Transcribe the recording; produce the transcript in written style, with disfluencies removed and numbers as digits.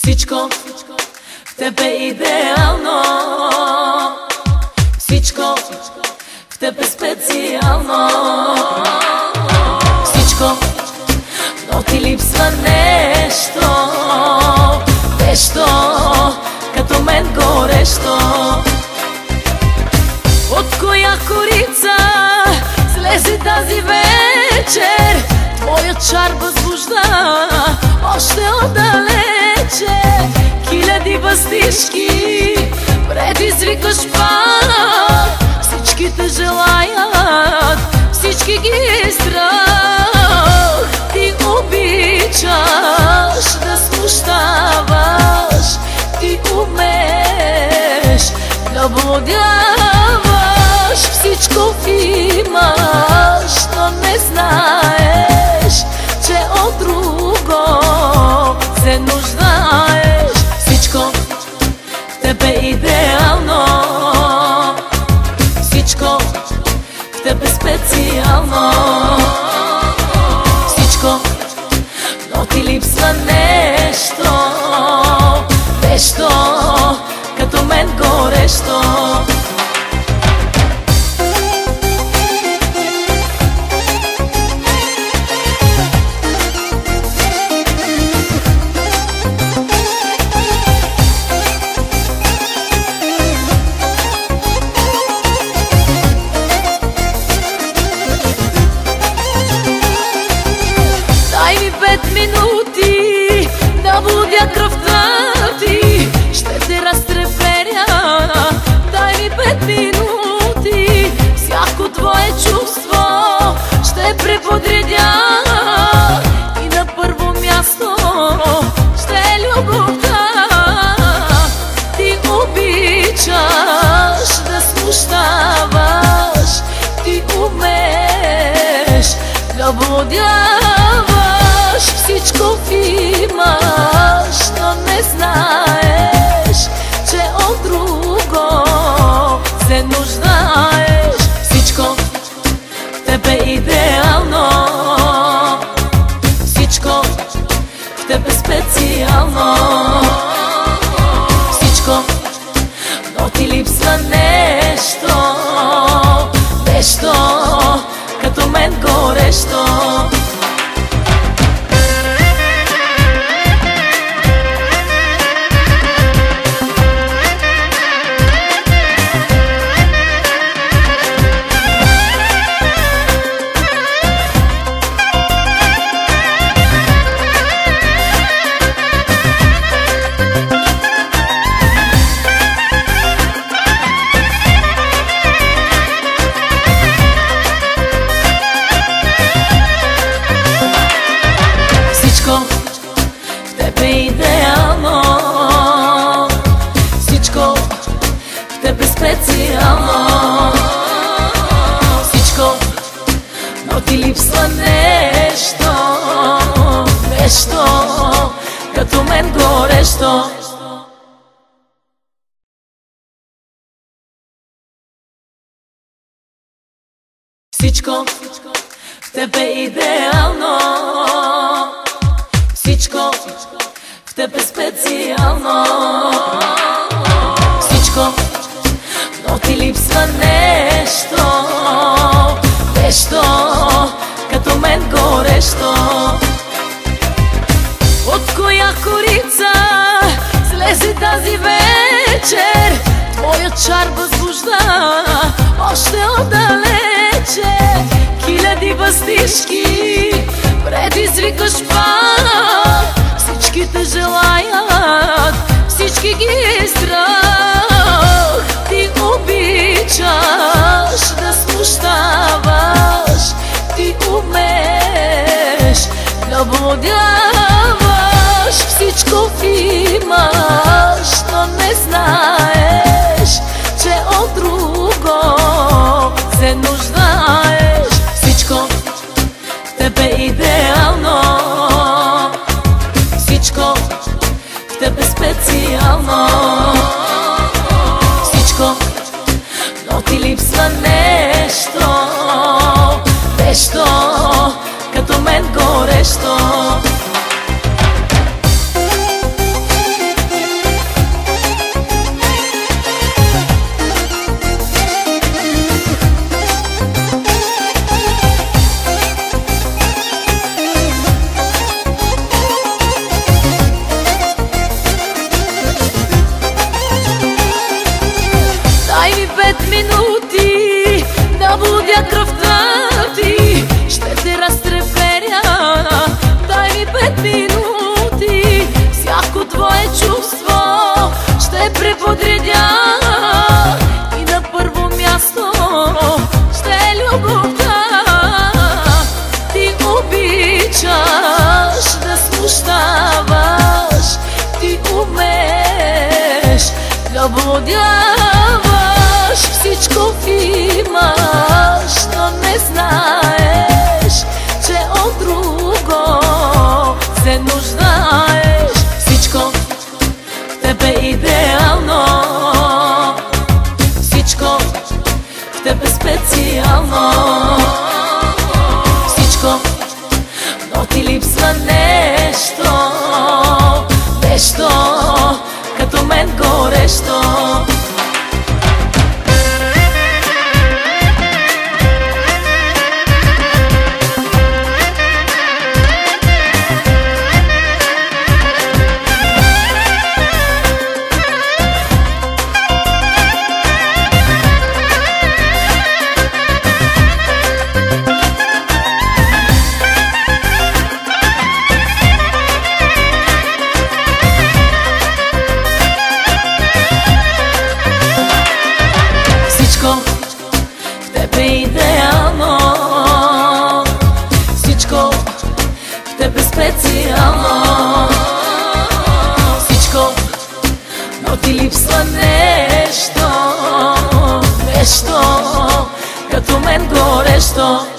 Всичко в теб е идеално, всичко в теб е специално, всичко, но ти липсва нещо, нещо като мен горещо. От коя корица слезе тази вечер? Твоят чар възбужда още отдалече. Хиляди въздишки предизвикаш пак. Всичките желаят, всички ги страх. Ти обичаш да смущаваш, ти умееш да блудяваш. Всичко имаш, но не знаеш, че от друго се нуждаеш. Всичко в теб е идеално, всичко в теб е специално, всичко, но ти липсва нещо, нещо като мен горещо. Минути да будя кръвта ти, ще те разтреперя. Дай ми 5 минути, всяко твое чувство ще преподредя. И на първо място ще е любовта. Ти обичаш да смущаваш, ти умееш да блудяваш. Всичко имаш, но не знаеш, че от друго се нуждаеш. Всичко в теб е идеално, всичко в теб е специално, всичко, но ти липсва нещо, нещо като мен горещо. Всичко в теб е идеално, всичко в теб е специално, всичко, но ти липсва нещо, нещо като мен горещо. Всичко в теб е идеално, всичко в теб е специално, всичко, но ти липсва нещо, нещо като мен горещо. От коя корица слезе тази вечер? Твоят чар възбужда още отдалече. Хиляди въздишки предизвикаш пак. Всичките желаят, всички ги страх. Ти обичаш да смущаваш, ти умееш да блудяваш. Всичко имаш, но не знаеш, че от друго се нуждаеш. Всичко в теб е идеално, всичко в теб е специално, всичко, но ти липсва нещо, нещо като мен горещо. odiavaš, всичко имаш, но не знаеш, че от друго се нуждаеш. Всичко в тебе идеално, всичко в тебе специално, всичко, но ти липсва нещо, нещо като мен горещо. В тебе идеално, всичко в тебе специално, всичко, но ти липсва нещо, нещо като мен горещо.